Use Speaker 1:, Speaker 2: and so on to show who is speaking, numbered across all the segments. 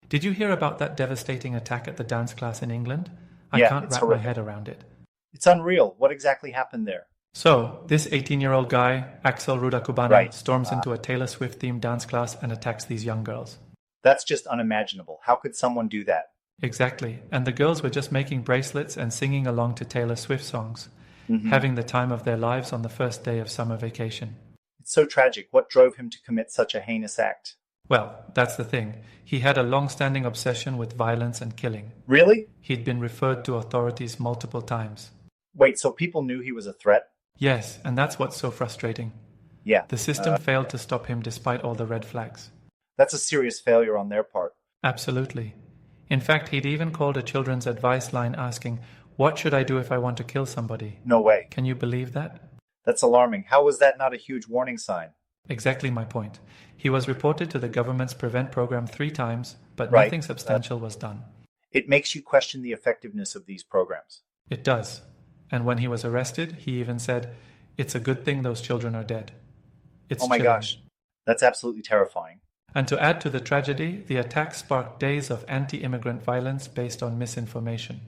Speaker 1: Did you hear about that devastating attack at the dance class in England? I
Speaker 2: Yeah,
Speaker 1: can't
Speaker 2: it's
Speaker 1: wrap my
Speaker 2: horrific.
Speaker 1: head around it.
Speaker 2: It's unreal. What exactly happened there?
Speaker 1: So, this 18-year-old guy, Axel Rudakubana,
Speaker 2: Right.
Speaker 1: storms into a Taylor Swift-themed dance class and attacks these young girls.
Speaker 2: That's just unimaginable. How could someone do that?
Speaker 1: Exactly, and the girls were just making bracelets and singing along to Taylor Swift songs,
Speaker 2: Hmm.
Speaker 1: having the time of their lives on the first day of summer vacation.
Speaker 2: It's so tragic. What drove him to commit such a heinous act?
Speaker 1: Well, that's the thing. He had a long-standing obsession with violence and killing.
Speaker 2: Really?
Speaker 1: He'd been referred to authorities multiple times.
Speaker 2: Wait, so people knew he was a threat?
Speaker 1: Yes, and that's what's so frustrating.
Speaker 2: Yeah.
Speaker 1: The system failed to stop him despite all the red flags.
Speaker 2: That's a serious failure on their part.
Speaker 1: Absolutely. In fact, he'd even called a children's advice line asking, "What should I do if I want to kill somebody?"
Speaker 2: No way.
Speaker 1: Can you believe that?
Speaker 2: That's alarming. How was that not a huge warning sign?
Speaker 1: Exactly my point. He was reported to the government's Prevent program 3 times, but
Speaker 2: Right.
Speaker 1: nothing substantial was done.
Speaker 2: It makes you question the effectiveness of these programs.
Speaker 1: It does. And when he was arrested, he even said, "It's a good thing those children are dead." It's
Speaker 2: Oh my
Speaker 1: chilling.
Speaker 2: gosh. That's absolutely terrifying.
Speaker 1: And to add to the tragedy, the attack sparked days of anti-immigrant violence based on misinformation.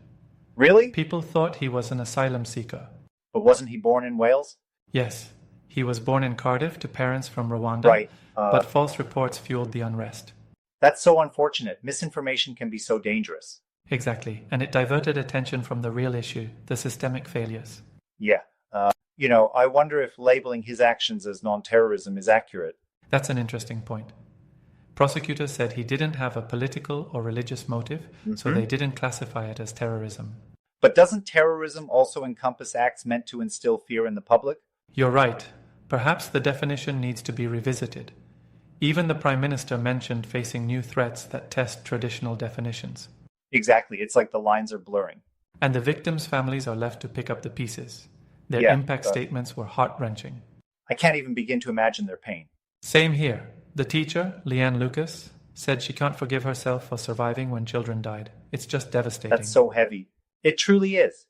Speaker 2: Really?
Speaker 1: People thought he was an asylum seeker.
Speaker 2: But wasn't he born in Wales?
Speaker 1: Yes, he was born in Cardiff to parents from Rwanda,
Speaker 2: Right.
Speaker 1: but false reports fueled the unrest.
Speaker 2: That's so unfortunate. Misinformation can be so dangerous.
Speaker 1: Exactly, and it diverted attention from the real issue, the systemic failures.
Speaker 2: Yeah. I wonder if labeling his actions as non-terrorism is accurate.
Speaker 1: That's an interesting point. Prosecutors said he didn't have a political or religious motive, so they didn't classify it as terrorism.
Speaker 2: But doesn't terrorism also encompass acts meant to instill fear in the public?
Speaker 1: You're right. Perhaps the definition needs to be revisited. Even the Prime Minister mentioned facing new threats that test traditional definitions.
Speaker 2: Exactly. It's like the lines are blurring.
Speaker 1: And the victims' families are left to pick up the pieces. Their
Speaker 2: Yeah,
Speaker 1: impact statements were heart-wrenching.
Speaker 2: I can't even begin to imagine their pain.
Speaker 1: Same here. The teacher, Leanne Lucas, said she can't forgive herself for surviving when children died. It's just devastating.
Speaker 2: That's so heavy. It truly is.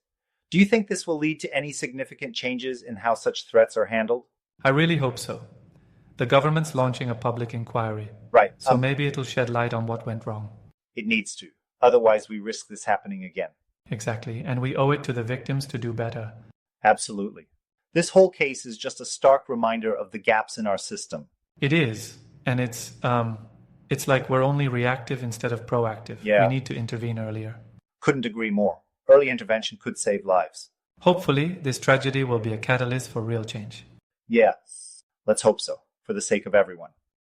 Speaker 2: Do you think this will lead to any significant changes in how such threats are handled?
Speaker 1: I really hope so. The government's launching a public inquiry,
Speaker 2: Right.
Speaker 1: so maybe it'll shed light on what went wrong.
Speaker 2: It needs to. Otherwise, we risk this happening again.
Speaker 1: Exactly, and we owe it to the victims to do better.
Speaker 2: Absolutely. This whole case is just a stark reminder of the gaps in our system.
Speaker 1: It is, and it's like we're only reactive instead of proactive.
Speaker 2: Yeah.
Speaker 1: We need to intervene earlier.
Speaker 2: Couldn't agree more. Early intervention could save lives.
Speaker 1: Hopefully, this tragedy will be a catalyst for real change.
Speaker 2: Yeah, let's hope so, for the sake of everyone.